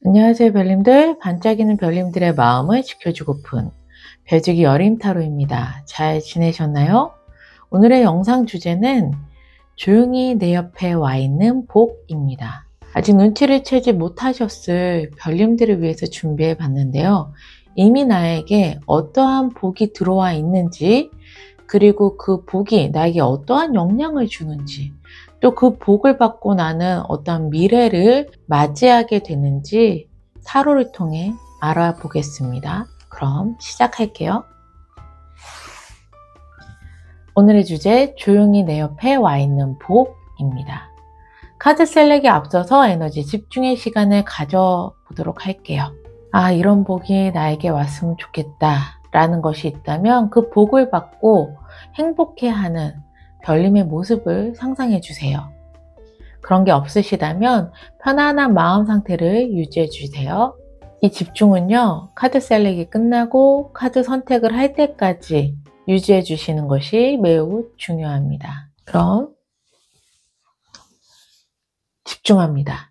안녕하세요 별님들. 반짝이는 별님들의 마음을 지켜주고픈 별주기 여림타로입니다. 잘 지내셨나요? 오늘의 영상 주제는 조용히 내 옆에 와 있는 복입니다. 아직 눈치를 채지 못하셨을 별님들을 위해서 준비해 봤는데요. 이미 나에게 어떠한 복이 들어와 있는지, 그리고 그 복이 나에게 어떠한 영향을 주는지, 또 그 복을 받고 나는 어떤 미래를 맞이하게 되는지 타로를 통해 알아보겠습니다. 그럼 시작할게요. 오늘의 주제, 조용히 내 옆에 와 있는 복입니다. 카드 셀렉에 앞서서 에너지 집중의 시간을 가져보도록 할게요. 이런 복이 나에게 왔으면 좋겠다 라는 것이 있다면 그 복을 받고 행복해하는 별님의 모습을 상상해 주세요. 그런 게 없으시다면 편안한 마음 상태를 유지해 주세요. 이 집중은요, 카드 셀렉이 끝나고 카드 선택을 할 때까지 유지해 주시는 것이 매우 중요합니다. 그럼 집중합니다.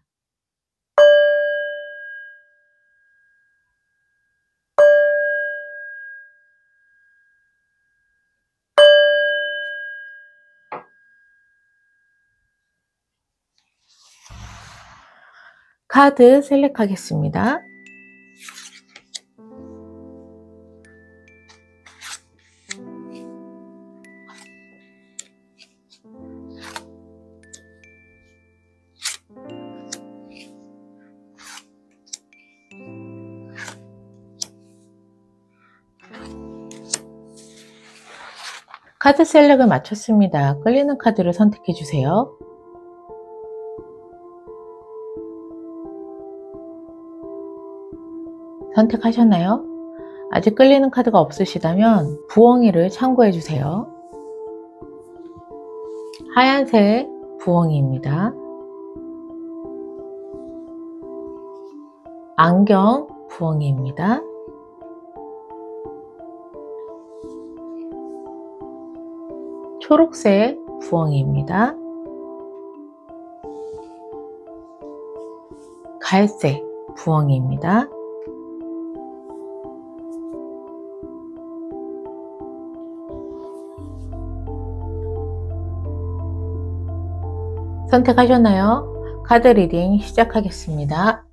카드 셀렉하겠습니다. 카드 셀렉을 마쳤습니다. 끌리는 카드를 선택해 주세요. 선택하셨나요? 아직 끌리는 카드가 없으시다면 부엉이를 참고해 주세요. 하얀색 부엉이입니다. 안경 부엉이입니다. 초록색 부엉이입니다. 갈색 부엉이입니다. 선택하셨나요? 카드 리딩 시작하겠습니다.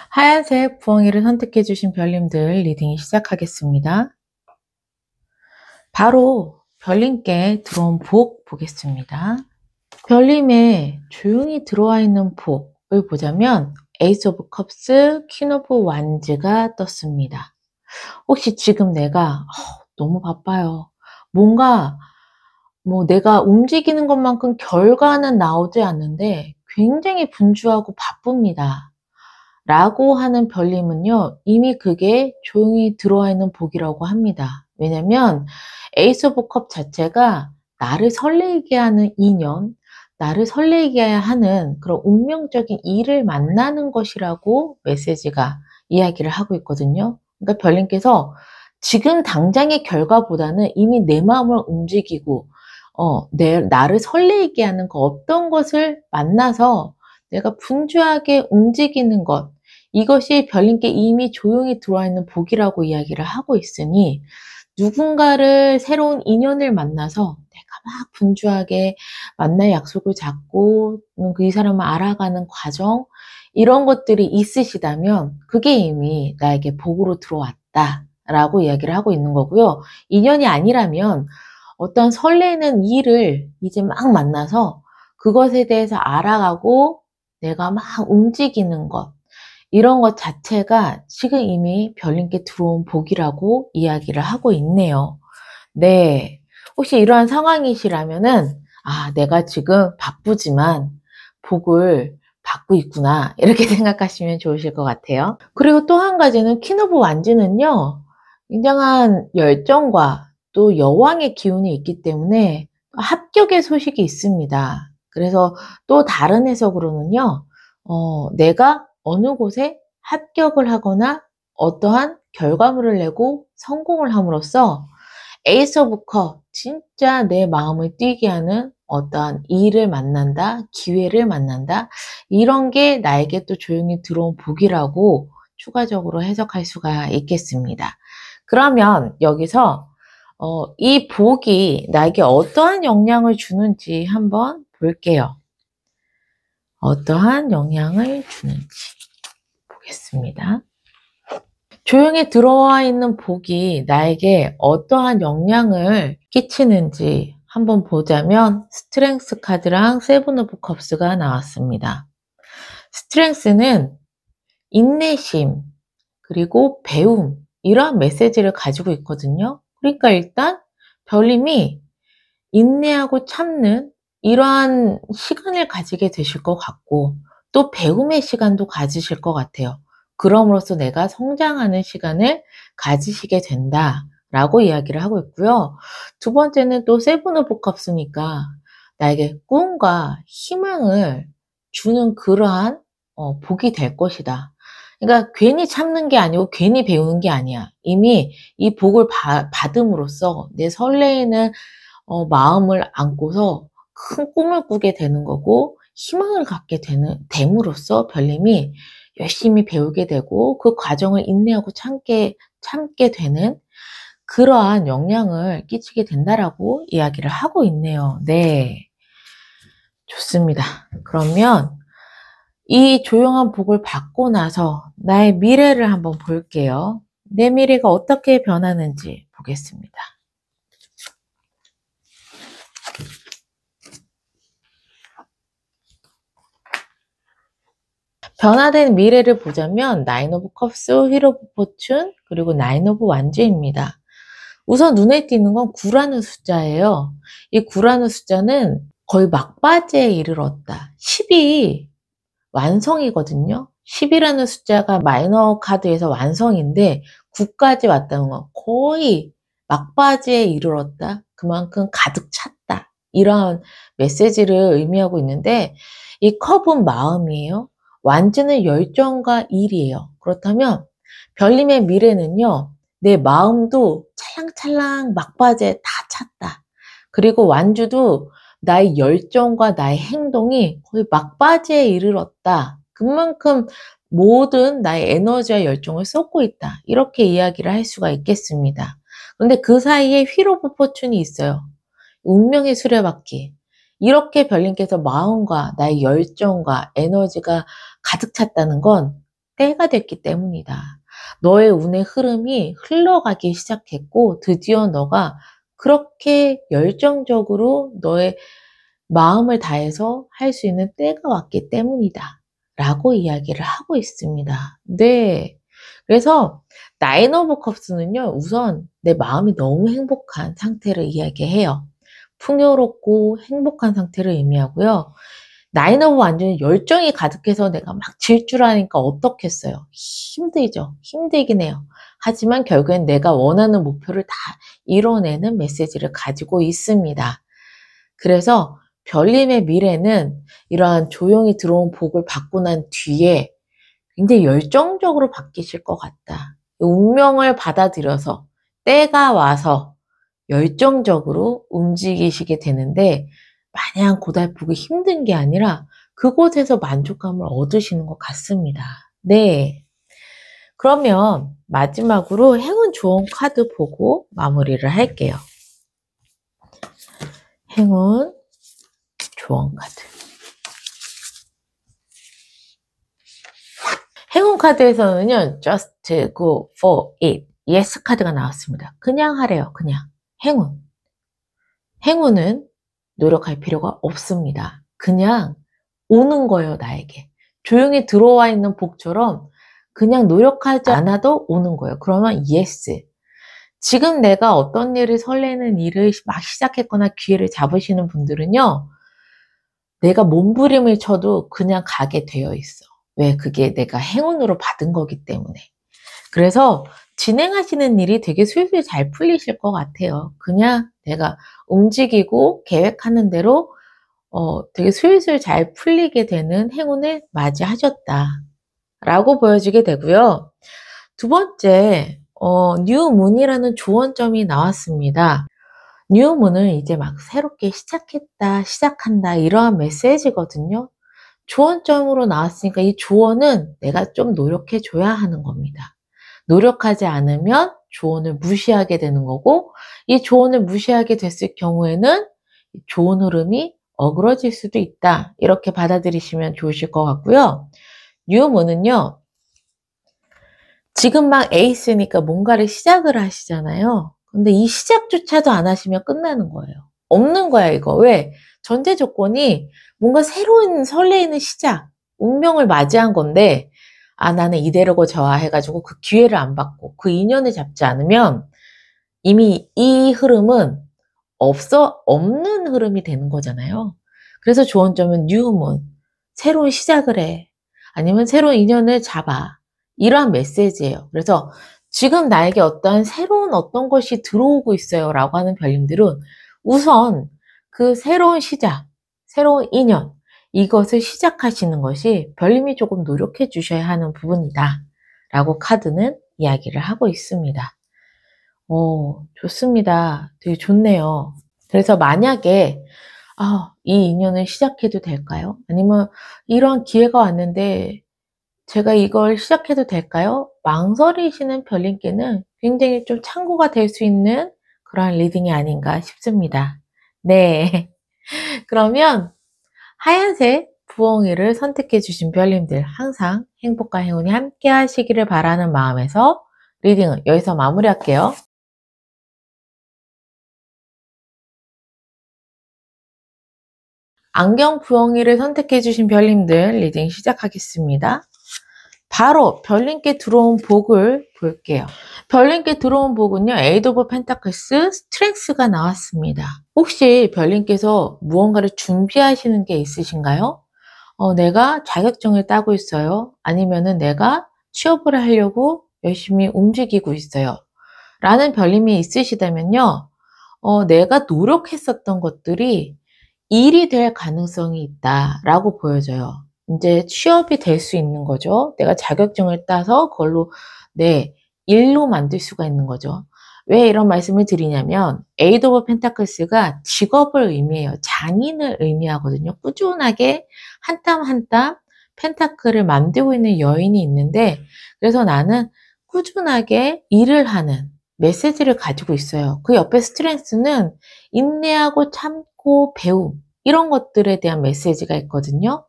하얀색 부엉이를 선택해 주신 별님들 리딩 시작하겠습니다. 바로 별님께 들어온 복 보겠습니다. 별님의 조용히 들어와 있는 복을 보자면 에이스 오브 컵스, 퀸 오브 완즈가 떴습니다. 혹시 지금 내가 너무 바빠요. 뭔가 내가 움직이는 것만큼 결과는 나오지 않는데 굉장히 분주하고 바쁩니다. 라고 하는 별님은요, 이미 그게 조용히 들어와 있는 복이라고 합니다. 왜냐면 에이스 오브 컵 자체가 나를 설레게 하는 인연, 나를 설레게 하는 그런 운명적인 일을 만나는 것이라고 메시지가 이야기를 하고 있거든요. 그러니까 별님께서 지금 당장의 결과보다는 이미 내 마음을 움직이고 나를 설레게 하는 그 어떤 것을 만나서 내가 분주하게 움직이는 것, 이것이 별님께 이미 조용히 들어와 있는 복이라고 이야기를 하고 있으니 누군가를 새로운 인연을 만나서 내가 막 분주하게 만날 약속을 잡고 그 이 사람을 알아가는 과정, 이런 것들이 있으시다면 그게 이미 나에게 복으로 들어왔다 라고 이야기를 하고 있는 거고요. 인연이 아니라면 어떤 설레는 일을 이제 막 만나서 그것에 대해서 알아가고 내가 막 움직이는 것, 이런 것 자체가 지금 이미 별님께 들어온 복이라고 이야기를 하고 있네요. 네. 혹시 이러한 상황이시라면은 내가 지금 바쁘지만 복을 받고 있구나, 이렇게 생각하시면 좋으실 것 같아요. 그리고 또 한 가지는 퀸 오브 완즈는요, 굉장한 열정과 또 여왕의 기운이 있기 때문에 합격의 소식이 있습니다. 그래서 또 다른 해석으로는요, 내가 어느 곳에 합격을 하거나 어떠한 결과물을 내고 성공을 함으로써 에이스 오브 컵, 진짜 내 마음을 뛰게 하는 어떠한 일을 만난다, 기회를 만난다, 이런 게 나에게 또 조용히 들어온 복이라고 추가적으로 해석할 수가 있겠습니다. 그러면 여기서 이 복이 나에게 어떠한 영향을 주는지 한번 볼게요. 어떠한 영향을 주는지 보겠습니다. 조용히 들어와 있는 복이 나에게 어떠한 영향을 끼치는지 한번 보자면 스트렝스 카드랑 세븐 오브 컵스가 나왔습니다. 스트렝스는 인내심 그리고 배움 이러한 메시지를 가지고 있거든요. 그러니까 일단 별님이 인내하고 참는 이러한 시간을 가지게 되실 것 같고 또 배움의 시간도 가지실 것 같아요. 그럼으로써 내가 성장하는 시간을 가지시게 된다라고 이야기를 하고 있고요. 두 번째는 또 세븐 오브 컵스니까 나에게 꿈과 희망을 주는 그러한 복이 될 것이다. 그러니까 괜히 참는 게 아니고 괜히 배우는 게 아니야. 이미 이 복을 받음으로써 내 설레이는 마음을 안고서 큰 꿈을 꾸게 되는 거고 희망을 갖게 됨으로써 별님이 열심히 배우게 되고 그 과정을 인내하고 참게 되는 그러한 영향을 끼치게 된다라고 이야기를 하고 있네요. 네. 좋습니다. 그러면 이 조용한 복을 받고 나서 나의 미래를 한번 볼게요. 내 미래가 어떻게 변하는지 보겠습니다. 변화된 미래를 보자면 나인 오브 컵스, 휠 오브 포춘, 그리고 나인 오브 완즈입니다. 우선 눈에 띄는 건 9라는 숫자예요. 이 9라는 숫자는 거의 막바지에 이르렀다. 10이 완성이거든요. 10이라는 숫자가 마이너 카드에서 완성인데 9까지 왔다는 건 거의 막바지에 이르렀다. 그만큼 가득 찼다. 이런 메시지를 의미하고 있는데 이 컵은 마음이에요. 완즈는 열정과 일이에요. 그렇다면 별님의 미래는요. 내 마음도 찰랑찰랑 막바지에 다 찼다. 그리고 완주도 나의 열정과 나의 행동이 거의 막바지에 이르렀다. 그만큼 모든 나의 에너지와 열정을 쏟고 있다. 이렇게 이야기를 할 수가 있겠습니다. 그런데 그 사이에 휠 오브 포춘이 있어요. 운명의 수레바퀴. 이렇게 별님께서 마음과 나의 열정과 에너지가 가득 찼다는 건 때가 됐기 때문이다. 너의 운의 흐름이 흘러가기 시작했고 드디어 너가 그렇게 열정적으로 너의 마음을 다해서 할 수 있는 때가 왔기 때문이다. 라고 이야기를 하고 있습니다. 네. 그래서 나인 오브 컵스는요. 우선 내 마음이 너무 행복한 상태를 이야기해요. 풍요롭고 행복한 상태를 의미하고요. 나인 오브 완전히 열정이 가득해서 내가 막 질주하니까 어떻겠어요. 힘들죠. 힘들긴 해요. 하지만 결국엔 내가 원하는 목표를 다 이뤄내는 메시지를 가지고 있습니다. 그래서 별님의 미래는 이러한 조용히 들어온 복을 받고 난 뒤에 굉장히 열정적으로 바뀌실 것 같다. 운명을 받아들여서 때가 와서 열정적으로 움직이시게 되는데 마냥 고달프고 힘든 게 아니라 그곳에서 만족감을 얻으시는 것 같습니다. 네. 그러면 마지막으로 행운 조언 카드 보고 마무리를 할게요. 행운 조언 카드. 행운 카드에서는요, just go for it. yes 카드가 나왔습니다. 그냥 하래요, 그냥. 행운. 행운은 노력할 필요가 없습니다. 그냥 오는 거예요, 나에게. 조용히 들어와 있는 복처럼 그냥 노력하지 않아도 오는 거예요. 그러면 yes. 지금 내가 어떤 일을 설레는 일을 막 시작했거나 기회를 잡으시는 분들은요, 내가 몸부림을 쳐도 그냥 가게 되어 있어. 왜? 그게 내가 행운으로 받은 거기 때문에. 그래서 진행하시는 일이 되게 술술 잘 풀리실 것 같아요. 그냥 내가 움직이고 계획하는 대로 되게 술술 잘 풀리게 되는 행운을 맞이하셨다. 라고 보여지게 되고요. 두 번째, 뉴 문이라는 조언점이 나왔습니다. 뉴문은 이제 막 새롭게 시작했다, 시작한다 이러한 메시지거든요. 조언점으로 나왔으니까 이 조언은 내가 좀 노력해 줘야 하는 겁니다. 노력하지 않으면 조언을 무시하게 되는 거고, 이 조언을 무시하게 됐을 경우에는 좋은 흐름이 어그러질 수도 있다. 이렇게 받아들이시면 좋으실 것 같고요. 뉴문은요, 지금 막 에이스니까 뭔가를 시작을 하시잖아요. 근데 이 시작조차도 안 하시면 끝나는 거예요. 없는 거야, 이거. 왜? 전제 조건이 뭔가 새로운 설레이는 시작, 운명을 맞이한 건데, 아, 나는 이대로고 저하 해가지고 그 기회를 안 받고 그 인연을 잡지 않으면 이미 이 흐름은 없는 흐름이 되는 거잖아요. 그래서 좋은 점은 뉴문, 새로운 시작을 해. 아니면 새로운 인연을 잡아. 이러한 메시지예요. 그래서 지금 나에게 어떤 새로운 어떤 것이 들어오고 있어요 라고 하는 별님들은 우선 그 새로운 시작, 새로운 인연, 이것을 시작하시는 것이 별님이 조금 노력해 주셔야 하는 부분이다 라고 카드는 이야기를 하고 있습니다. 좋습니다. 되게 좋네요. 그래서 만약에 이 인연을 시작해도 될까요? 아니면 이런 기회가 왔는데 제가 이걸 시작해도 될까요? 망설이시는 별님께는 굉장히 좀 참고가 될 수 있는 그런 리딩이 아닌가 싶습니다. 네. 그러면 하얀색 부엉이를 선택해 주신 별님들 항상 행복과 행운이 함께 하시기를 바라는 마음에서 리딩을 여기서 마무리할게요. 안경 부엉이를 선택해 주신 별님들 리딩 시작하겠습니다. 바로 별님께 들어온 복을 볼게요. 별님께 들어온 복은요, 에이드 오브 펜타클스 스트렝스가 나왔습니다. 혹시 별님께서 무언가를 준비하시는 게 있으신가요? 내가 자격증을 따고 있어요. 아니면은 내가 취업을 하려고 열심히 움직이고 있어요. 라는 별님이 있으시다면요, 내가 노력했었던 것들이 일이 될 가능성이 있다라고 보여져요. 이제 취업이 될 수 있는 거죠. 내가 자격증을 따서 그걸로 내 일로 만들 수가 있는 거죠. 왜 이런 말씀을 드리냐면 에이드 오브 펜타클스가 직업을 의미해요. 장인을 의미하거든요. 꾸준하게 한 땀 한 땀 펜타클을 만들고 있는 여인이 있는데, 그래서 나는 꾸준하게 일을 하는 메시지를 가지고 있어요. 그 옆에 스트렝스는 인내하고 참고 배움, 이런 것들에 대한 메시지가 있거든요.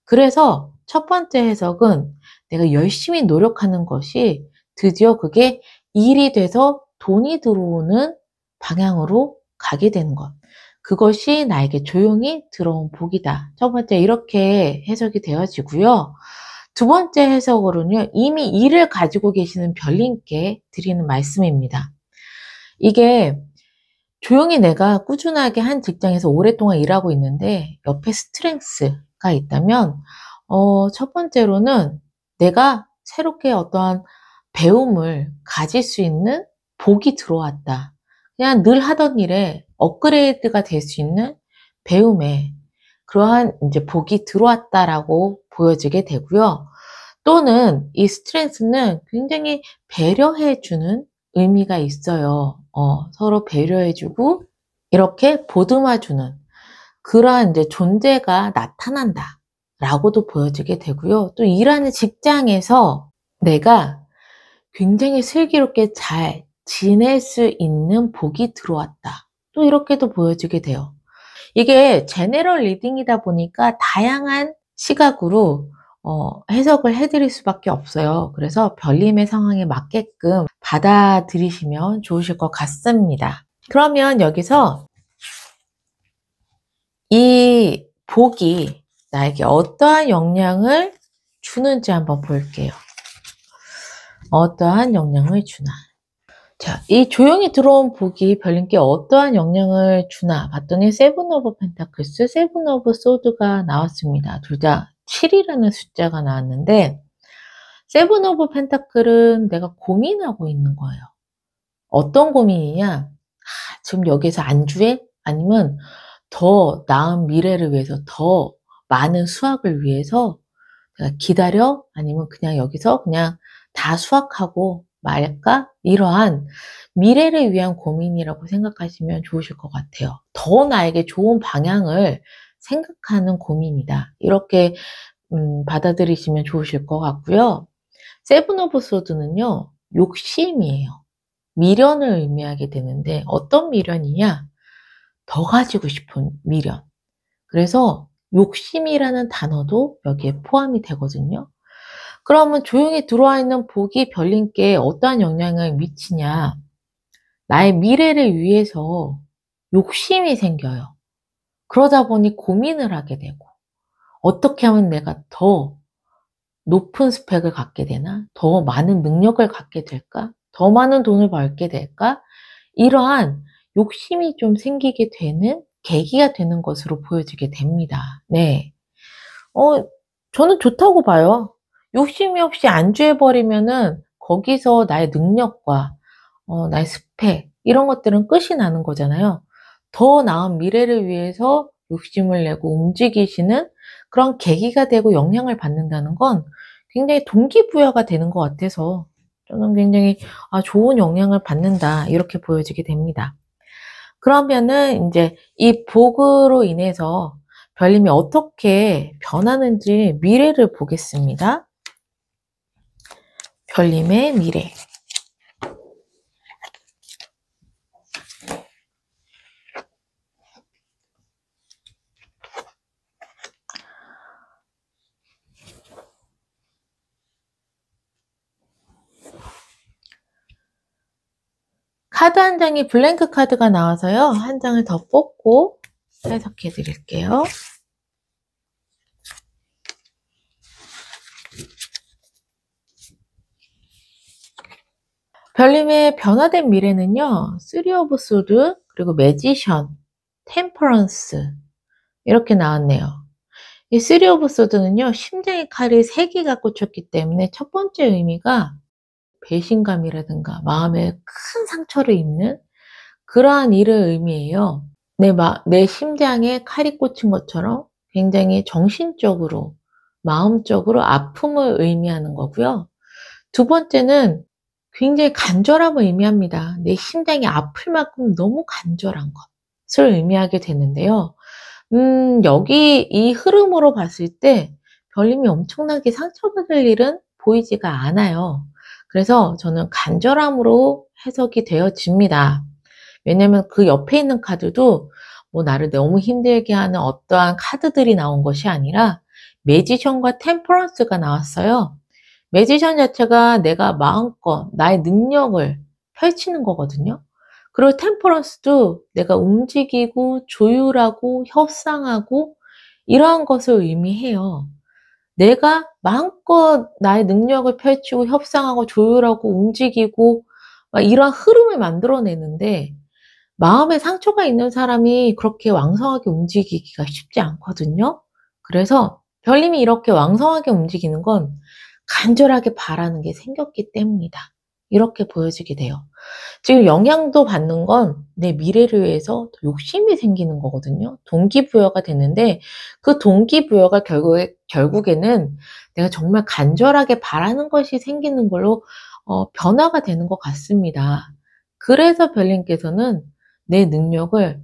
그래서 첫 번째 해석은 내가 열심히 노력하는 것이 드디어 그게 일이 돼서 돈이 들어오는 방향으로 가게 되는 것. 그것이 나에게 조용히 들어온 복이다. 첫 번째 이렇게 해석이 되어지고요. 두 번째 해석으로는요, 이미 일을 가지고 계시는 별님께 드리는 말씀입니다. 이게 조용히 내가 꾸준하게 한 직장에서 오랫동안 일하고 있는데 옆에 스트렝스가 있다면, 첫 번째로는 내가 새롭게 어떠한 배움을 가질 수 있는 복이 들어왔다. 그냥 늘 하던 일에 업그레이드가 될 수 있는 배움에 그러한 이제 복이 들어왔다라고 보여지게 되고요. 또는 이 스트렝스는 굉장히 배려해주는 의미가 있어요. 서로 배려해주고 이렇게 보듬어주는 그러한 이제 존재가 나타난다 라고도 보여지게 되고요. 또 일하는 직장에서 내가 굉장히 슬기롭게 잘 지낼 수 있는 복이 들어왔다. 또 이렇게도 보여지게 돼요. 이게 제너럴 리딩이다 보니까 다양한 시각으로 해석을 해드릴 수밖에 없어요. 그래서 별님의 상황에 맞게끔 받아들이시면 좋으실 것 같습니다. 그러면 여기서 이 복이 나에게 어떠한 영향을 주는지 한번 볼게요. 어떠한 영향을 주나. 자, 이 조용히 들어온 복이 별님께 어떠한 영향을 주나 봤더니 세븐 오브 펜타클스, 세븐 오브 소드가 나왔습니다. 둘 다 7이라는 숫자가 나왔는데, 세븐 오브 펜타클은 내가 고민하고 있는 거예요. 어떤 고민이냐? 지금 여기서 안주해? 아니면 더 나은 미래를 위해서, 더 많은 수확을 위해서 내가 기다려? 아니면 그냥 여기서 그냥 다 수확하고 말까? 이러한 미래를 위한 고민이라고 생각하시면 좋으실 것 같아요. 더 나에게 좋은 방향을 생각하는 고민이다. 이렇게 받아들이시면 좋으실 것 같고요. 세븐 오브 소드는요, 욕심이에요. 미련을 의미하게 되는데 어떤 미련이냐? 더 가지고 싶은 미련. 그래서 욕심이라는 단어도 여기에 포함이 되거든요. 그러면 조용히 들어와 있는 복이 별님께 어떠한 영향을 미치냐? 나의 미래를 위해서 욕심이 생겨요. 그러다 보니 고민을 하게 되고, 어떻게 하면 내가 더 높은 스펙을 갖게 되나? 더 많은 능력을 갖게 될까? 더 많은 돈을 벌게 될까? 이러한 욕심이 좀 생기게 되는 계기가 되는 것으로 보여지게 됩니다. 네. 저는 좋다고 봐요. 욕심이 없이 안주해버리면은 거기서 나의 능력과 나의 스펙 이런 것들은 끝이 나는 거잖아요. 더 나은 미래를 위해서 욕심을 내고 움직이시는 그런 계기가 되고 영향을 받는다는 건 굉장히 동기부여가 되는 것 같아서 저는 굉장히 좋은 영향을 받는다 이렇게 보여지게 됩니다. 그러면은 이제 이 복으로 인해서 별님이 어떻게 변하는지 미래를 보겠습니다. 별님의 미래. 카드 한 장이 블랭크 카드가 나와서요. 한 장을 더 뽑고 해석해 드릴게요. 별님의 변화된 미래는요. 3 오브 소드, 그리고 매지션, 템퍼런스 이렇게 나왔네요. 이 3 오브 소드는요. 심장에 칼이 3개가 꽂혔기 때문에 첫 번째 의미가 배신감이라든가 마음에 큰 상처를 입는 그러한 일을 의미해요. 내 심장에 칼이 꽂힌 것처럼 굉장히 정신적으로, 마음적으로 아픔을 의미하는 거고요. 두 번째는 굉장히 간절함을 의미합니다. 내 심장이 아플 만큼 너무 간절한 것을 의미하게 되는데요. 여기 이 흐름으로 봤을 때 별님이 엄청나게 상처받을 일은 보이지가 않아요. 그래서 저는 간절함으로 해석이 되어집니다. 왜냐면 그 옆에 있는 카드도 뭐 나를 너무 힘들게 하는 어떠한 카드들이 나온 것이 아니라 매지션과 템퍼런스가 나왔어요. 매지션 자체가 내가 마음껏 나의 능력을 펼치는 거거든요. 그리고 템퍼런스도 내가 움직이고 조율하고 협상하고 이러한 것을 의미해요. 내가 마음껏 나의 능력을 펼치고 협상하고 조율하고 움직이고 막 이러한 흐름을 만들어내는데 마음에 상처가 있는 사람이 그렇게 왕성하게 움직이기가 쉽지 않거든요. 그래서 별님이 이렇게 왕성하게 움직이는 건 간절하게 바라는 게 생겼기 때문이다. 이렇게 보여지게 돼요. 지금 영향도 받는 건 내 미래를 위해서 욕심이 생기는 거거든요. 동기부여가 되는데 그 동기부여가 결국에는 내가 정말 간절하게 바라는 것이 생기는 걸로 변화가 되는 것 같습니다. 그래서 별님께서는 내 능력을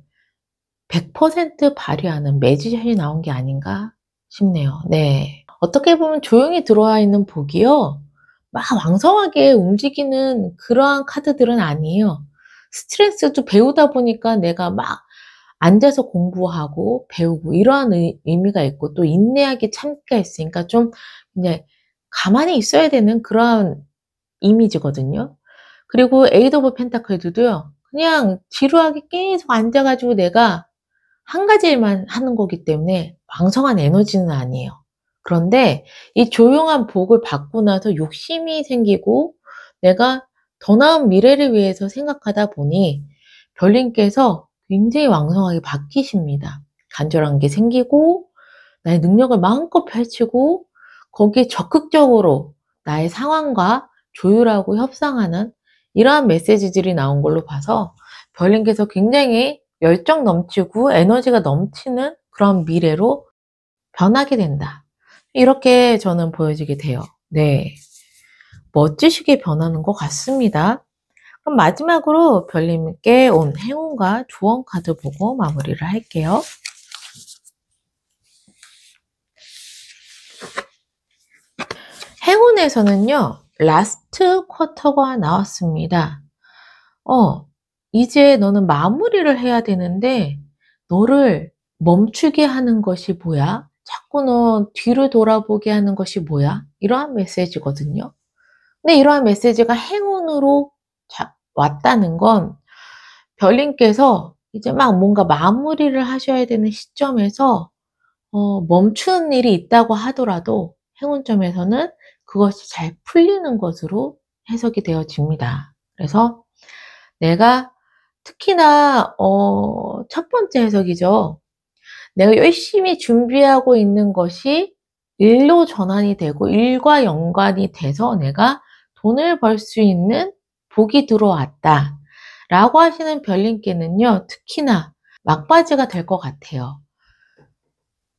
100% 발휘하는 매지션이 나온 게 아닌가 싶네요. 네. 어떻게 보면 조용히 들어와 있는 복이요. 막 왕성하게 움직이는 그러한 카드들은 아니에요. 스트레스도 배우다 보니까 내가 막 앉아서 공부하고 배우고 이러한 의미가 있고 또 인내하게 참기가 있으니까 좀 이제 가만히 있어야 되는 그러한 이미지거든요. 그리고 에이드 오브 펜타클도요. 그냥 지루하게 계속 앉아가지고 내가 한 가지 일만 하는 거기 때문에 왕성한 에너지는 아니에요. 그런데 이 조용한 복을 받고 나서 욕심이 생기고 내가 더 나은 미래를 위해서 생각하다 보니 별님께서 굉장히 왕성하게 바뀌십니다. 간절한 게 생기고 나의 능력을 마음껏 펼치고 거기에 적극적으로 나의 상황과 조율하고 협상하는 이러한 메시지들이 나온 걸로 봐서 별님께서 굉장히 열정 넘치고 에너지가 넘치는 그런 미래로 변하게 된다. 이렇게 저는 보여지게 돼요. 네. 멋지시게 변하는 것 같습니다. 그럼 마지막으로 별님께 온 행운과 조언 카드 보고 마무리를 할게요. 행운에서는요, 라스트 쿼터가 나왔습니다. 이제 너는 마무리를 해야 되는데 너를 멈추게 하는 것이 뭐야? 자꾸 너 뒤를 돌아보게 하는 것이 뭐야? 이러한 메시지거든요. 근데 이러한 메시지가 행운으로 왔다는 건 별님께서 이제 막 뭔가 마무리를 하셔야 되는 시점에서 멈추는 일이 있다고 하더라도 행운점에서는 그것이 잘 풀리는 것으로 해석이 되어집니다. 그래서 내가 특히나 첫 번째 해석이죠. 내가 열심히 준비하고 있는 것이 일로 전환이 되고 일과 연관이 돼서 내가 돈을 벌 수 있는 복이 들어왔다 라고 하시는 별님께는요, 특히나 막바지가 될 것 같아요.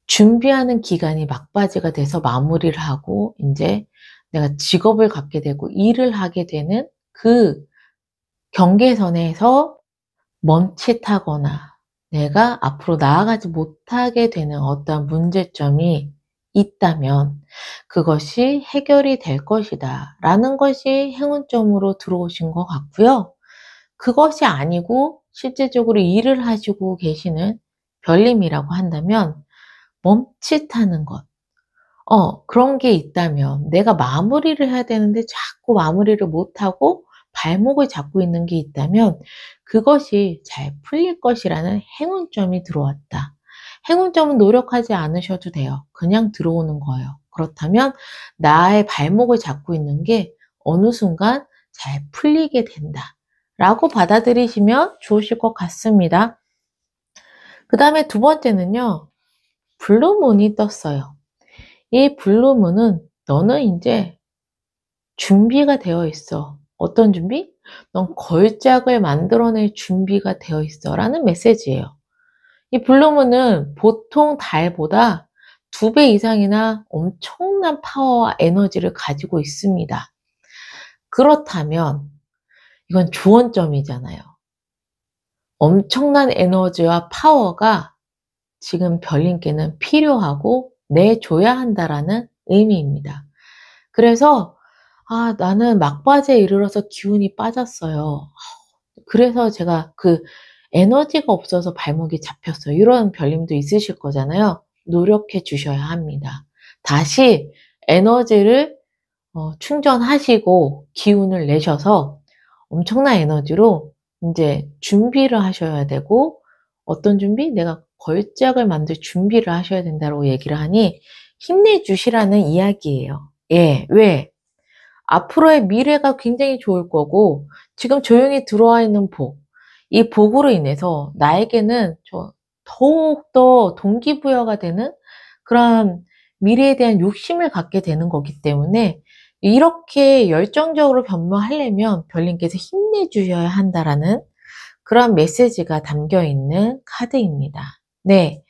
준비하는 기간이 막바지가 돼서 마무리를 하고 이제 내가 직업을 갖게 되고 일을 하게 되는 그 경계선에서 멈칫하거나 내가 앞으로 나아가지 못하게 되는 어떠한 문제점이 있다면 그것이 해결이 될 것이다 라는 것이 행운점으로 들어오신 것 같고요. 그것이 아니고 실질적으로 일을 하시고 계시는 별님이라고 한다면 멈칫하는 것, 그런 게 있다면 내가 마무리를 해야 되는데 자꾸 마무리를 못하고 발목을 잡고 있는 게 있다면 그것이 잘 풀릴 것이라는 행운점이 들어왔다. 행운점은 노력하지 않으셔도 돼요. 그냥 들어오는 거예요. 그렇다면 나의 발목을 잡고 있는 게 어느 순간 잘 풀리게 된다. 라고 받아들이시면 좋으실 것 같습니다. 그 다음에 두 번째는요. 블루문이 떴어요. 이 블루문은 너는 이제 준비가 되어 있어. 어떤 준비? 넌 걸작을 만들어낼 준비가 되어 있어 라는 메시지예요. 이 블루문은 보통 달보다 2배 이상이나 엄청난 파워와 에너지를 가지고 있습니다. 그렇다면 이건 조언점이잖아요. 엄청난 에너지와 파워가 지금 별님께는 필요하고 내줘야 한다라는 의미입니다. 그래서 나는 막바지에 이르러서 기운이 빠졌어요. 그래서 제가 그 에너지가 없어서 발목이 잡혔어요. 이런 별님도 있으실 거잖아요. 노력해 주셔야 합니다. 다시 에너지를 충전하시고 기운을 내셔서 엄청난 에너지로 이제 준비를 하셔야 되고 어떤 준비? 내가 걸작을 만들 준비를 하셔야 된다고 얘기를 하니 힘내주시라는 이야기예요. 예, 왜? 앞으로의 미래가 굉장히 좋을 거고 지금 조용히 들어와 있는 복, 이 복으로 인해서 나에게는 더욱더 동기부여가 되는 그런 미래에 대한 욕심을 갖게 되는 거기 때문에 이렇게 열정적으로 변모하려면 별님께서 힘내주셔야 한다라는 그런 메시지가 담겨 있는 카드입니다. 네.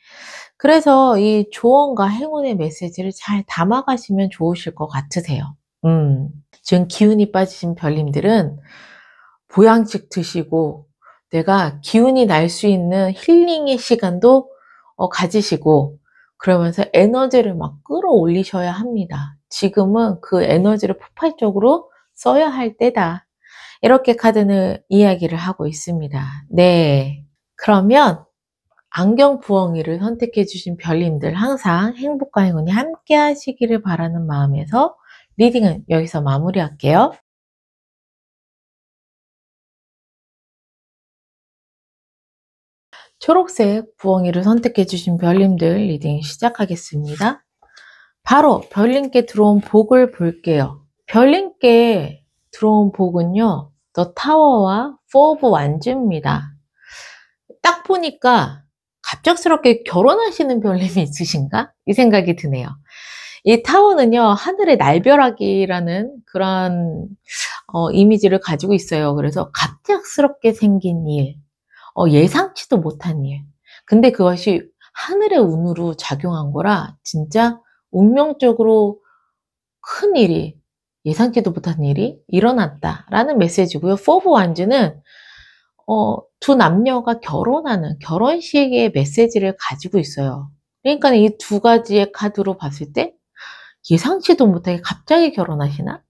그래서 이 조언과 행운의 메시지를 잘 담아가시면 좋으실 것 같으세요. 지금 기운이 빠지신 별님들은 보양식 드시고 내가 기운이 날 수 있는 힐링의 시간도 가지시고 그러면서 에너지를 막 끌어올리셔야 합니다. 지금은 그 에너지를 폭발적으로 써야 할 때다. 이렇게 카드는 이야기를 하고 있습니다. 네. 그러면 안경 부엉이를 선택해 주신 별님들 항상 행복과 행운이 함께 하시기를 바라는 마음에서 리딩은 여기서 마무리할게요. 초록색 부엉이를 선택해 주신 별님들 리딩 시작하겠습니다. 바로 별님께 들어온 복을 볼게요. 별님께 들어온 복은요. 더 타워와 4 오브 완즈입니다. 딱 보니까 갑작스럽게 결혼하시는 별님이 있으신가? 이 생각이 드네요. 이 타워는요. 하늘의 날벼락이라는 그런 이미지를 가지고 있어요. 그래서 갑작스럽게 생긴 일, 예상치도 못한 일. 근데 그것이 하늘의 운으로 작용한 거라 진짜 운명적으로 큰 일이 예상치도 못한 일이 일어났다라는 메시지고요. Four of Wands는 두 남녀가 결혼하는 결혼식의 메시지를 가지고 있어요. 그러니까 이 두 가지의 카드로 봤을 때 예상치도 못하게 갑자기 결혼하시나?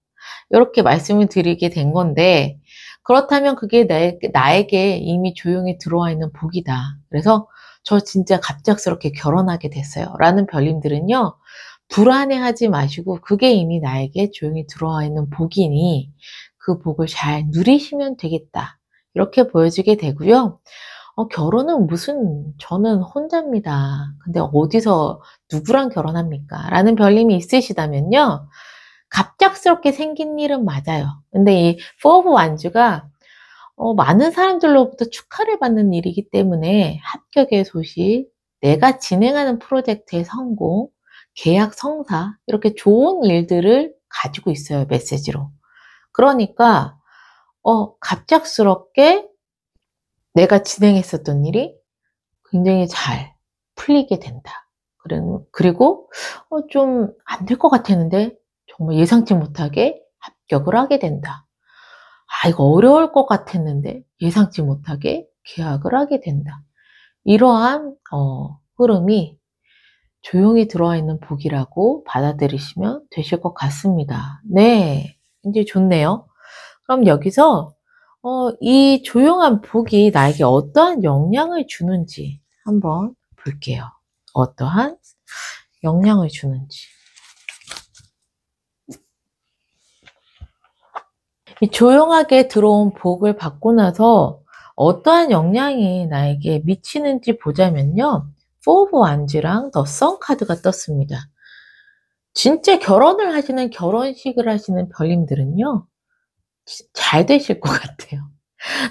이렇게 말씀을 드리게 된 건데, 그렇다면 그게 나에게 이미 조용히 들어와 있는 복이다. 그래서 저 진짜 갑작스럽게 결혼하게 됐어요. 라는 별님들은요, 불안해하지 마시고 그게 이미 나에게 조용히 들어와 있는 복이니 그 복을 잘 누리시면 되겠다. 이렇게 보여지게 되고요. 결혼은 무슨, 저는 혼자입니다. 근데 어디서 누구랑 결혼합니까? 라는 별님이 있으시다면요. 갑작스럽게 생긴 일은 맞아요. 근데 이 Four of Wands가 많은 사람들로부터 축하를 받는 일이기 때문에 합격의 소식, 내가 진행하는 프로젝트의 성공, 계약 성사, 이렇게 좋은 일들을 가지고 있어요, 메시지로. 그러니까 갑작스럽게 내가 진행했었던 일이 굉장히 잘 풀리게 된다. 그리고 좀 안 될 것 같았는데 정말 예상치 못하게 합격을 하게 된다. 이거 어려울 것 같았는데 예상치 못하게 계약을 하게 된다. 이러한 흐름이 조용히 들어와 있는 복이라고 받아들이시면 되실 것 같습니다. 네, 굉장히 좋네요. 그럼 여기서 이 조용한 복이 나에게 어떠한 영향을 주는지 한번 볼게요. 어떠한 영향을 주는지. 이 조용하게 들어온 복을 받고 나서 어떠한 영향이 나에게 미치는지 보자면요. Four of Wands랑 The Sun 카드가 떴습니다. 진짜 결혼을 하시는, 결혼식을 하시는 별님들은요. 잘 되실 것 같아요.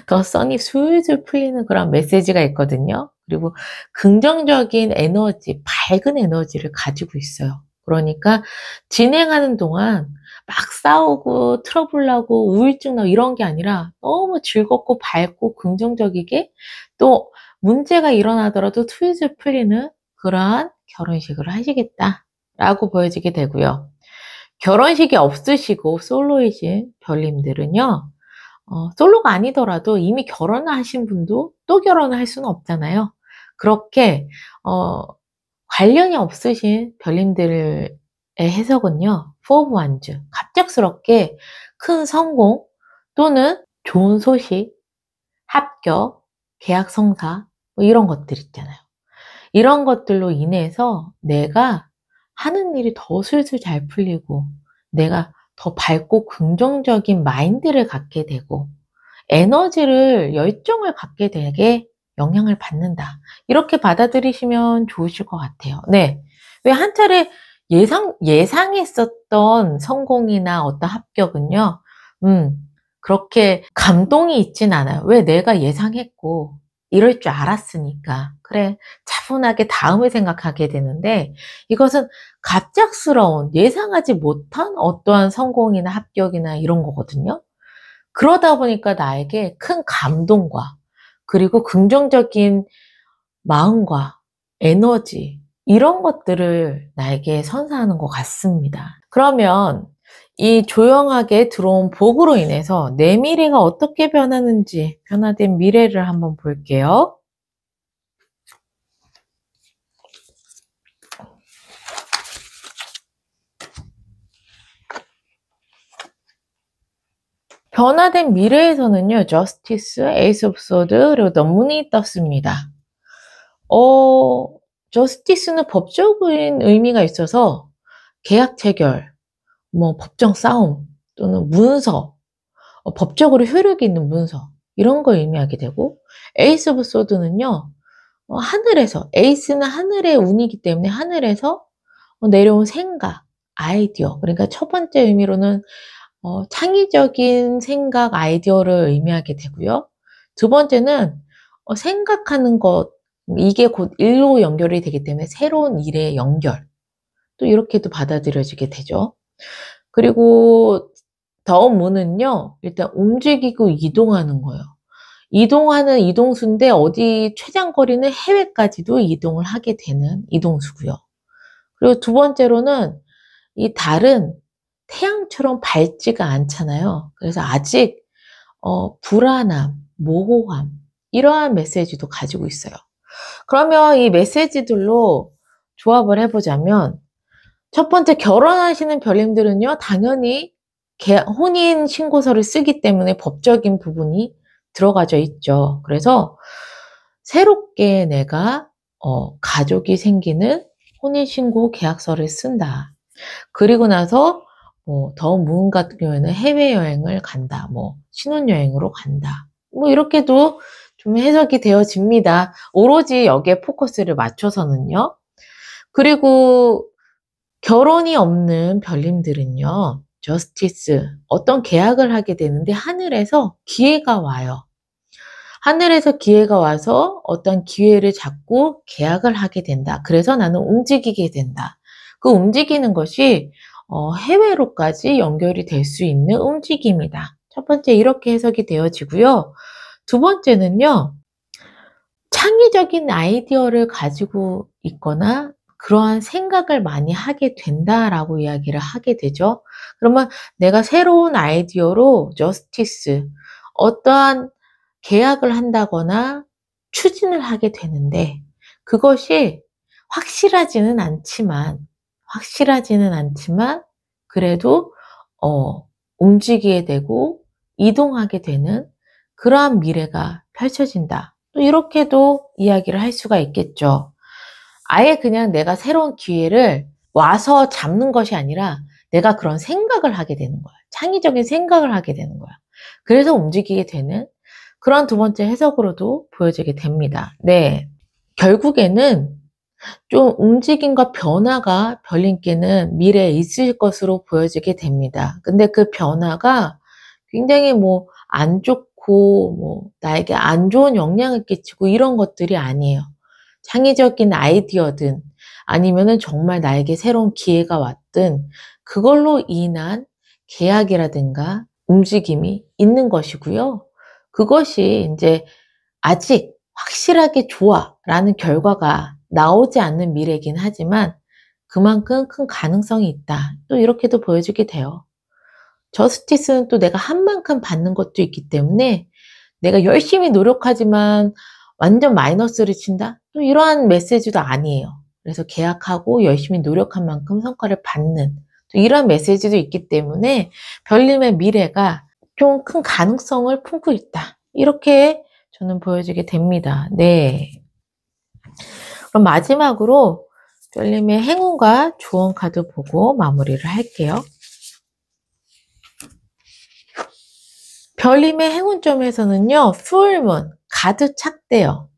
더 선이 술술 풀리는 그런 메시지가 있거든요. 그리고 긍정적인 에너지, 밝은 에너지를 가지고 있어요. 그러니까 진행하는 동안 막 싸우고 트러블 나고 우울증 나고 이런 게 아니라 너무 즐겁고 밝고 긍정적이게 또 문제가 일어나더라도 술술 풀리는 그러한 결혼식을 하시겠다라고 보여지게 되고요. 결혼식이 없으시고 솔로이신 별님들은요. 솔로가 아니더라도 이미 결혼을 하신 분도 또 결혼을 할 수는 없잖아요. 그렇게 관련이 없으신 별님들의 해석은요. Four of Wands, 갑작스럽게 큰 성공 또는 좋은 소식, 합격, 계약 성사 뭐 이런 것들 있잖아요. 이런 것들로 인해서 내가 하는 일이 더 술술 잘 풀리고 내가 더 밝고 긍정적인 마인드를 갖게 되고 에너지를, 열정을 갖게 되게 영향을 받는다. 이렇게 받아들이시면 좋으실 것 같아요. 네. 왜 한 차례 예상했었던 성공이나 어떤 합격은요, 그렇게 감동이 있진 않아요. 왜 내가 예상했고, 이럴 줄 알았으니까. 그래, 차분하게 다음을 생각하게 되는데, 이것은 갑작스러운, 예상하지 못한 어떠한 성공이나 합격이나 이런 거거든요. 그러다 보니까 나에게 큰 감동과 그리고 긍정적인 마음과 에너지 이런 것들을 나에게 선사하는 것 같습니다. 그러면 이 조용하게 들어온 복으로 인해서 내 미래가 어떻게 변하는지 변화된 미래를 한번 볼게요. 변화된 미래에서는요. 저스티스, 에이스 오브 소드, 그리고 더 문이 떴습니다. 저스티스는 법적인 의미가 있어서 계약 체결, 뭐 법정 싸움 또는 문서, 법적으로 효력이 있는 문서 이런 걸 의미하게 되고 에이스 오브 소드는요. 하늘에서, 에이스는 하늘의 운이기 때문에 하늘에서 내려온 생각, 아이디어. 그러니까 첫 번째 의미로는 창의적인 생각, 아이디어를 의미하게 되고요. 두 번째는 생각하는 것, 이게 곧 일로 연결이 되기 때문에 새로운 일의 연결. 또 이렇게도 받아들여지게 되죠. 그리고 더 문은요, 일단 움직이고 이동하는 거예요. 이동하는 이동수인데 어디 최장거리는 해외까지도 이동을 하게 되는 이동수고요. 그리고 두 번째로는 이 달은 태양처럼 밝지가 않잖아요. 그래서 아직 불안함, 모호함 이러한 메시지도 가지고 있어요. 그러면 이 메시지들로 조합을 해보자면 첫 번째, 결혼하시는 별님들은요, 당연히 혼인 신고서를 쓰기 때문에 법적인 부분이 들어가져 있죠. 그래서 새롭게 내가 가족이 생기는 혼인신고 계약서를 쓴다. 그리고 나서 더 무은 같은 경우에는 해외여행을 간다. 신혼여행으로 간다. 이렇게도 좀 해석이 되어집니다. 오로지 여기에 포커스를 맞춰서는요. 그리고 결혼이 없는 별님들은요, 저스티스, 어떤 계약을 하게 되는데 하늘에서 기회가 와요. 하늘에서 기회가 와서 어떤 기회를 잡고 계약을 하게 된다. 그래서 나는 움직이게 된다. 그 움직이는 것이 해외로까지 연결이 될 수 있는 움직임이다. 첫 번째 이렇게 해석이 되어지고요. 두 번째는요, 창의적인 아이디어를 가지고 있거나 그러한 생각을 많이 하게 된다라고 이야기를 하게 되죠. 그러면 내가 새로운 아이디어로 저스티스, 어떠한 계약을 한다거나 추진을 하게 되는데 그것이 확실하지는 않지만 그래도 움직이게 되고 이동하게 되는 그러한 미래가 펼쳐진다. 또 이렇게도 이야기를 할 수가 있겠죠. 아예 그냥 내가 새로운 기회를 와서 잡는 것이 아니라 내가 그런 생각을 하게 되는 거야. 창의적인 생각을 하게 되는 거야. 그래서 움직이게 되는 그런 두 번째 해석으로도 보여지게 됩니다. 네. 결국에는 좀 움직임과 변화가 별님께는 미래에 있을 것으로 보여지게 됩니다. 근데 그 변화가 굉장히 안 좋고 나에게 안 좋은 영향을 끼치고 이런 것들이 아니에요. 창의적인 아이디어든 아니면은 정말 나에게 새로운 기회가 왔든 그걸로 인한 계약이라든가 움직임이 있는 것이고요. 그것이 이제 아직 확실하게 좋아라는 결과가 나오지 않는 미래이긴 하지만 그만큼 큰 가능성이 있다. 또 이렇게도 보여주게 돼요. 저스티스는 또 내가 한 만큼 받는 것도 있기 때문에 내가 열심히 노력하지만 완전 마이너스를 친다? 또 이러한 메시지도 아니에요. 그래서 계약하고 열심히 노력한 만큼 성과를 받는 또 이런 메시지도 있기 때문에 별님의 미래가 좀 큰 가능성을 품고 있다. 이렇게 저는 보여지게 됩니다. 네. 그럼 마지막으로 별님의 행운과 조언 카드 보고 마무리를 할게요. 별님의 행운점에서는요, 풀문, 가득 찼대요.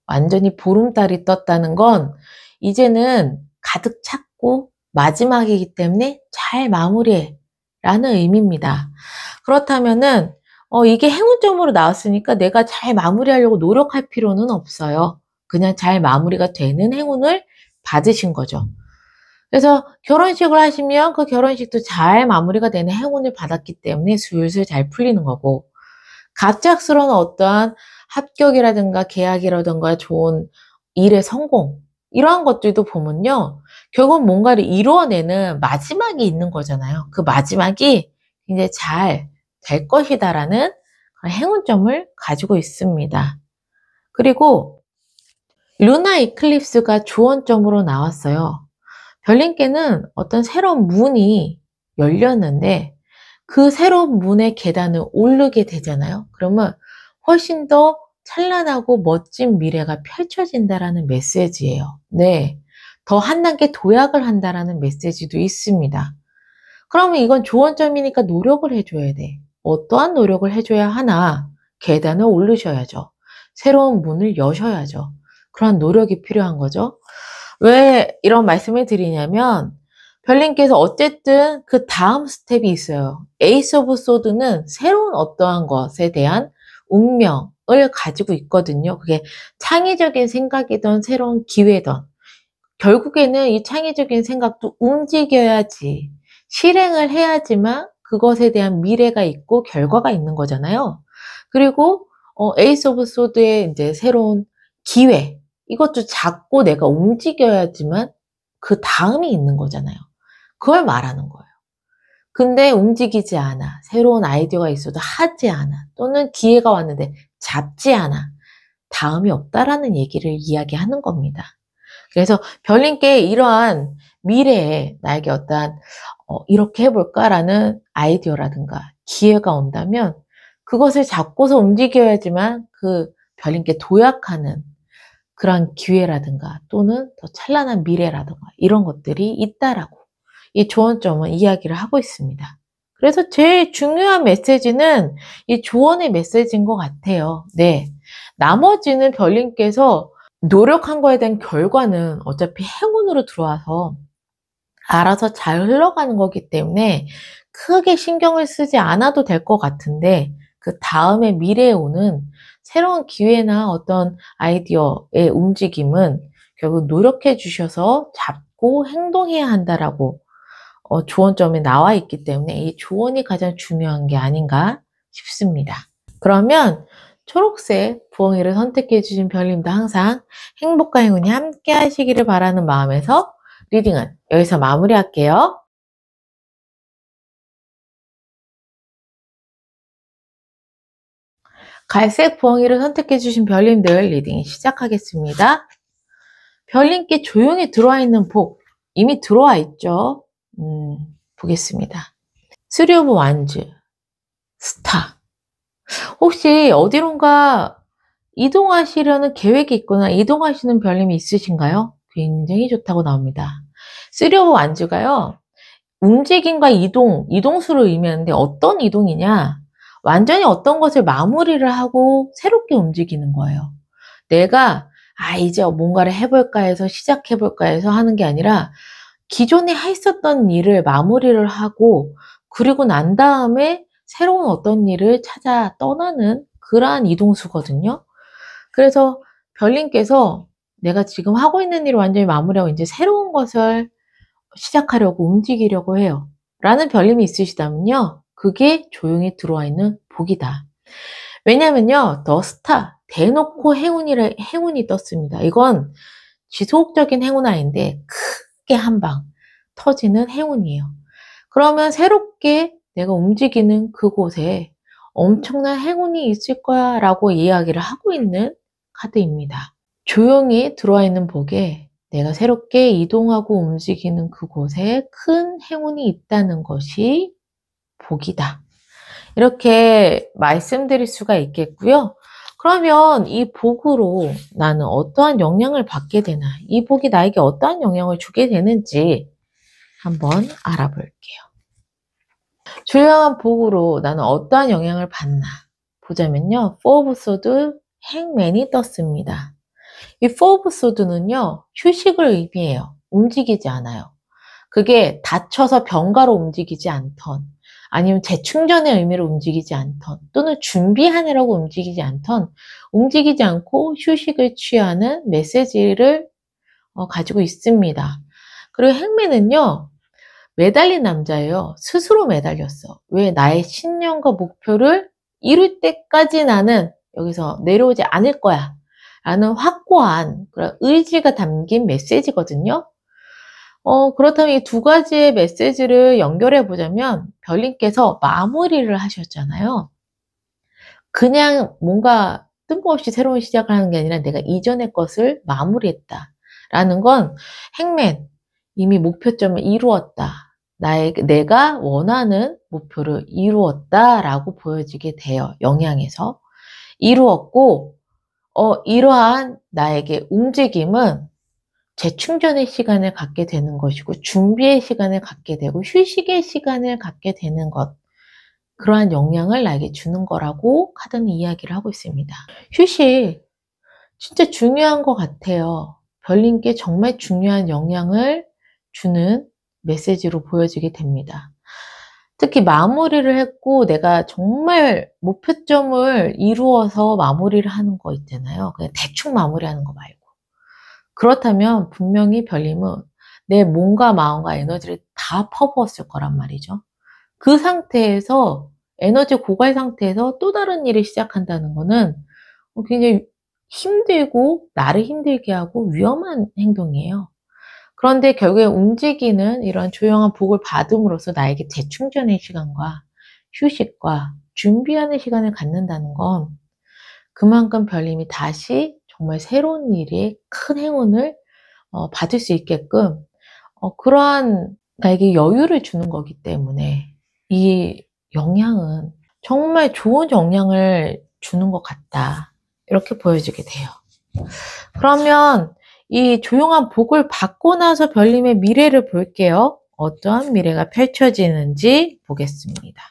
완전히 보름달이 떴다는 건 이제는 가득 찼고 마지막이기 때문에 잘 마무리해 라는 의미입니다. 그렇다면은 이게 행운점으로 나왔으니까 내가 잘 마무리하려고 노력할 필요는 없어요. 그냥 잘 마무리가 되는 행운을 받으신 거죠. 그래서 결혼식을 하시면 그 결혼식도 잘 마무리가 되는 행운을 받았기 때문에 술술 잘 풀리는 거고, 갑작스러운 어떠한 합격이라든가 계약이라든가 좋은 일의 성공, 이러한 것들도 보면요, 결국 뭔가를 이루어내는 마지막이 있는 거잖아요. 그 마지막이 이제 잘 될 것이다라는 그런 행운점을 가지고 있습니다. 그리고 루나 이클립스가 조언점으로 나왔어요. 별님께는 어떤 새로운 문이 열렸는데 그 새로운 문의 계단을 오르게 되잖아요. 그러면 훨씬 더 찬란하고 멋진 미래가 펼쳐진다라는 메시지예요. 네. 더 한 단계 도약을 한다라는 메시지도 있습니다. 그러면 이건 조언점이니까 노력을 해줘야 돼. 어떠한 노력을 해줘야 하나? 계단을 오르셔야죠. 새로운 문을 여셔야죠. 그런 노력이 필요한 거죠. 왜 이런 말씀을 드리냐면 별님께서 어쨌든 그 다음 스텝이 있어요. 에이스 오브 소드는 새로운 어떠한 것에 대한 운명을 가지고 있거든요. 그게 창의적인 생각이든 새로운 기회든 결국에는 이 창의적인 생각도 움직여야지 실행을 해야지만 그것에 대한 미래가 있고 결과가 있는 거잖아요. 그리고 에이스 오브 소드의 이제 새로운 기회 이것도 잡고 내가 움직여야지만 그 다음이 있는 거잖아요. 그걸 말하는 거예요. 근데 움직이지 않아. 새로운 아이디어가 있어도 하지 않아. 또는 기회가 왔는데 잡지 않아. 다음이 없다라는 얘기를 이야기하는 겁니다. 그래서 별님께 이러한 미래에 나에게 어떠한 이렇게 해볼까라는 아이디어라든가 기회가 온다면 그것을 잡고서 움직여야지만 그 별님께 도약하는 그런 기회라든가 또는 더 찬란한 미래라든가 이런 것들이 있다라고 이 조언점은 이야기를 하고 있습니다. 그래서 제일 중요한 메시지는 이 조언의 메시지인 것 같아요. 네. 나머지는 별님께서 노력한 거에 대한 결과는 어차피 행운으로 들어와서 알아서 잘 흘러가는 거기 때문에 크게 신경을 쓰지 않아도 될 것 같은데 그 다음에 미래에 오는 새로운 기회나 어떤 아이디어의 움직임은 결국 노력해 주셔서 잡고 행동해야 한다라고 조언점에 나와 있기 때문에 이 조언이 가장 중요한 게 아닌가 싶습니다. 그러면 초록색 부엉이를 선택해 주신 별님도 항상 행복과 행운이 함께 하시기를 바라는 마음에서 리딩은 여기서 마무리할게요. 갈색 부엉이를 선택해 주신 별님들 리딩 시작하겠습니다. 별님께 조용히 들어와 있는 복 이미 들어와 있죠. 보겠습니다. 쓰리 오브 완즈, 스타. 혹시 어디론가 이동하시려는 계획이 있거나 이동하시는 별님이 있으신가요? 굉장히 좋다고 나옵니다. 쓰리 오브 완즈가요. 움직임과 이동수를 의미하는데 어떤 이동이냐? 완전히 어떤 것을 마무리를 하고 새롭게 움직이는 거예요. 내가 이제 뭔가를 해볼까 해서 시작해볼까 해서 하는 게 아니라 기존에 했었던 일을 마무리를 하고 그리고 난 다음에 새로운 어떤 일을 찾아 떠나는 그러한 이동수거든요. 그래서 별님께서 내가 지금 하고 있는 일을 완전히 마무리하고 이제 새로운 것을 시작하려고 움직이려고 해요. 라는 별님이 있으시다면요. 그게 조용히 들어와 있는 복이다. 왜냐면요. 더 스타, 대놓고 행운이 떴습니다. 이건 지속적인 행운 아닌데 크게 한 방 터지는 행운이에요. 그러면 새롭게 내가 움직이는 그곳에 엄청난 행운이 있을 거야 라고 이야기를 하고 있는 카드입니다. 조용히 들어와 있는 복에 내가 새롭게 이동하고 움직이는 그곳에 큰 행운이 있다는 것이 복이다. 이렇게 말씀드릴 수가 있겠고요. 그러면 이 복으로 나는 어떠한 영향을 받게 되나, 이 복이 나에게 어떠한 영향을 주게 되는지 한번 알아볼게요. 조용한 복으로 나는 어떠한 영향을 받나 보자면요. 포 오브 소드 행맨이 떴습니다. 이 포 오브 소드는요. 휴식을 의미해요. 움직이지 않아요. 그게 다쳐서 병가로 움직이지 않던 아니면 재충전의 의미로 움직이지 않던 또는 준비하느라고 움직이지 않던 움직이지 않고 휴식을 취하는 메시지를 가지고 있습니다. 그리고 행맨은요. 매달린 남자예요. 스스로 매달렸어. 왜? 나의 신념과 목표를 이룰 때까지 나는 여기서 내려오지 않을 거야. 라는 확고한 그런 의지가 담긴 메시지거든요. 그렇다면 이 두 가지의 메시지를 연결해 보자면 별님께서 마무리를 하셨잖아요. 그냥 뭔가 뜬금없이 새로운 시작을 하는 게 아니라 내가 이전의 것을 마무리했다. 라는 건 행맨, 이미 목표점을 이루었다. 내가 원하는 목표를 이루었다라고 보여지게 돼요. 영향에서. 이루었고, 이러한 나에게 움직임은 재충전의 시간을 갖게 되는 것이고 준비의 시간을 갖게 되고 휴식의 시간을 갖게 되는 것 그러한 영향을 나에게 주는 거라고 카드는 이야기를 하고 있습니다. 휴식 진짜 중요한 것 같아요. 별님께 정말 중요한 영향을 주는 메시지로 보여지게 됩니다. 특히 마무리를 했고 내가 정말 목표점을 이루어서 마무리를 하는 거 있잖아요. 그냥 대충 마무리하는 거 말고. 그렇다면 분명히 별님은 내 몸과 마음과 에너지를 다 퍼부었을 거란 말이죠. 그 상태에서 에너지 고갈 상태에서 또 다른 일을 시작한다는 거는 굉장히 힘들고 나를 힘들게 하고 위험한 행동이에요. 그런데 결국에 움직이는 이런 조용한 복을 받음으로써 나에게 재충전의 시간과 휴식과 준비하는 시간을 갖는다는 건 그만큼 별님이 다시 정말 새로운 일에 큰 행운을 받을 수 있게끔 그러한 나에게 여유를 주는 거기 때문에 이 영향은 정말 좋은 영향을 주는 것 같다. 이렇게 보여지게 돼요. 그러면 이 조용한 복을 받고 나서 별님의 미래를 볼게요. 어떠한 미래가 펼쳐지는지 보겠습니다.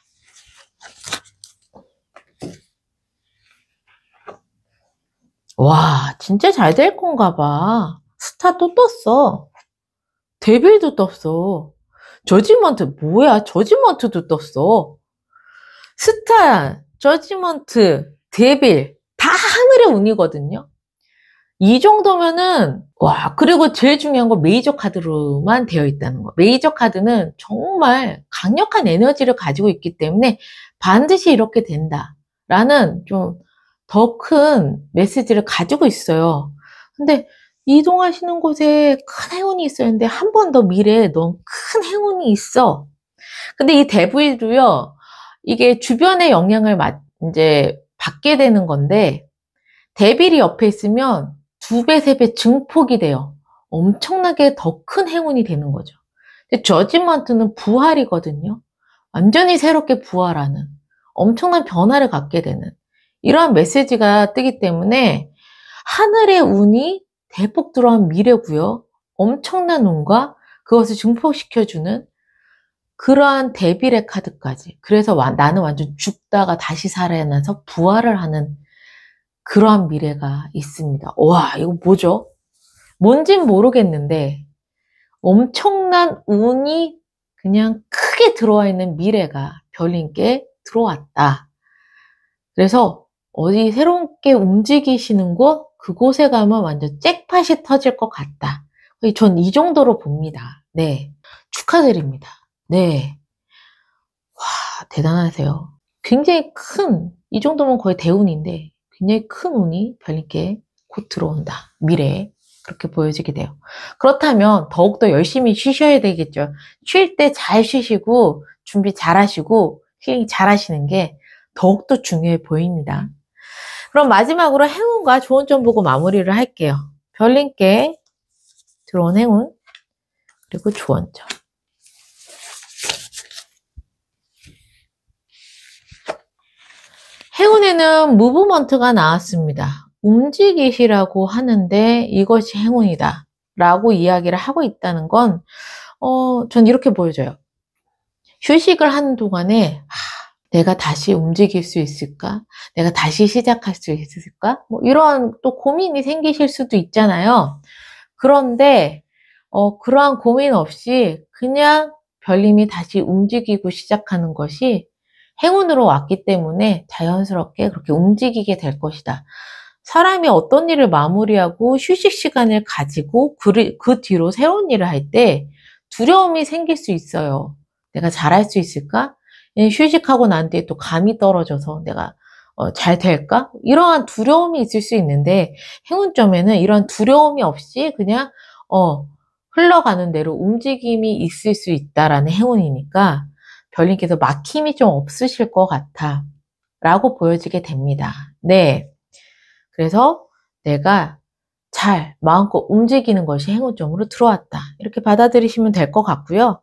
와, 진짜 잘 될 건가 봐. 스타 또 떴어. 데빌도 떴어. 저지먼트, 뭐야? 저지먼트도 떴어. 스타, 저지먼트, 데빌, 다 하늘의 운이거든요. 이 정도면은, 와, 그리고 제일 중요한 건 메이저 카드로만 되어 있다는 거. 메이저 카드는 정말 강력한 에너지를 가지고 있기 때문에 반드시 이렇게 된다. 라는 좀 더 큰 메시지를 가지고 있어요. 근데 이동하시는 곳에 큰 행운이 있었는데 한 번 더 미래에 너무 큰 행운이 있어. 근데 이 데빌도요, 이게 주변의 영향을 이제 받게 되는 건데, 데빌이 옆에 있으면 2배, 3배 증폭이 돼요. 엄청나게 더 큰 행운이 되는 거죠. 근데 저지먼트는 부활이거든요. 완전히 새롭게 부활하는 엄청난 변화를 갖게 되는 이러한 메시지가 뜨기 때문에 하늘의 운이 대폭 들어온 미래고요. 엄청난 운과 그것을 증폭시켜주는 그러한 데빌의 카드까지. 그래서 나는 완전 죽다가 다시 살아나서 부활을 하는 그러한 미래가 있습니다. 와, 이거 뭐죠? 뭔진 모르겠는데 엄청난 운이 그냥 크게 들어와 있는 미래가 별님께 들어왔다. 그래서 어디 새롭게 움직이시는 곳, 그곳에 가면 완전 잭팟이 터질 것 같다. 전 이 정도로 봅니다. 네. 축하드립니다. 네. 와, 대단하세요. 굉장히 이 정도면 거의 대운인데, 굉장히 큰 운이 별님께 곧 들어온다. 미래에. 그렇게 보여지게 돼요. 그렇다면 더욱더 열심히 쉬셔야 되겠죠. 쉴 때 잘 쉬시고, 준비 잘 하시고, 힐링 잘 하시는 게 더욱더 중요해 보입니다. 그럼 마지막으로 행운과 좋은 점 보고 마무리를 할게요. 별님께 들어온 행운, 그리고 좋은 점. 행운에는 무브먼트가 나왔습니다. 움직이시라고 하는데 이것이 행운이다 라고 이야기를 하고 있다는 건 전 이렇게 보여져요. 휴식을 하는 동안에 내가 다시 움직일 수 있을까? 내가 다시 시작할 수 있을까? 뭐 이런 또 고민이 생기실 수도 있잖아요. 그런데 그러한 고민 없이 그냥 별님이 다시 움직이고 시작하는 것이 행운으로 왔기 때문에 자연스럽게 그렇게 움직이게 될 것이다. 사람이 어떤 일을 마무리하고 휴식 시간을 가지고 그 뒤로 새로운 일을 할 때 두려움이 생길 수 있어요. 내가 잘할 수 있을까? 휴식하고 난 뒤에 또 감이 떨어져서 내가 잘 될까? 이러한 두려움이 있을 수 있는데 행운점에는 이런 두려움이 없이 그냥 흘러가는 대로 움직임이 있을 수 있다라는 행운이니까 별님께서 막힘이 좀 없으실 것 같아 라고 보여지게 됩니다. 네. 그래서 내가 잘 마음껏 움직이는 것이 행운점으로 들어왔다. 이렇게 받아들이시면 될 것 같고요.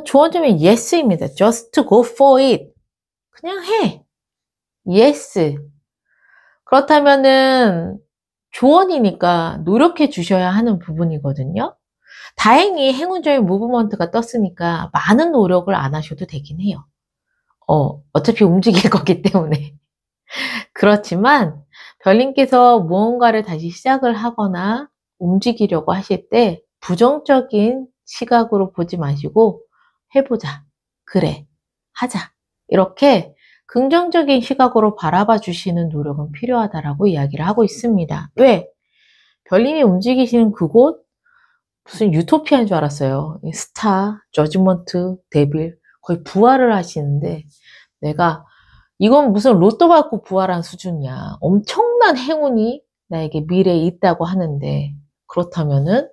좋은 점은 yes입니다. Just go for it. 그냥 해. yes. 그렇다면은 조언이니까 노력해 주셔야 하는 부분이거든요. 다행히 행운점의 무브먼트가 떴으니까 많은 노력을 안 하셔도 되긴 해요. 어차피 움직일 거기 때문에. 그렇지만 별님께서 무언가를 다시 시작을 하거나 움직이려고 하실 때 부정적인 시각으로 보지 마시고 해보자. 그래. 하자. 이렇게 긍정적인 시각으로 바라봐 주시는 노력은 필요하다라고 이야기를 하고 있습니다. 왜? 별님이 움직이시는 그곳 무슨 유토피아인 줄 알았어요. 스타, 저지먼트, 데빌 거의 부활을 하시는데 내가 이건 무슨 로또 받고 부활한 수준이야. 엄청난 행운이 나에게 미래에 있다고 하는데 그렇다면은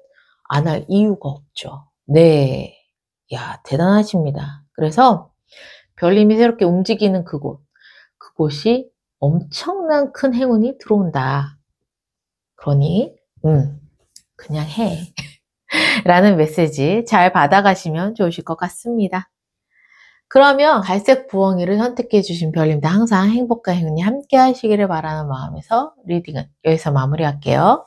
안 할 이유가 없죠. 네. 야, 대단하십니다. 그래서 별님이 새롭게 움직이는 그곳이 엄청난 큰 행운이 들어온다. 그러니, 그냥 해. 라는 메시지 잘 받아가시면 좋으실 것 같습니다. 그러면 갈색 부엉이를 선택해 주신 별님들 항상 행복과 행운이 함께 하시기를 바라는 마음에서 리딩은 여기서 마무리할게요.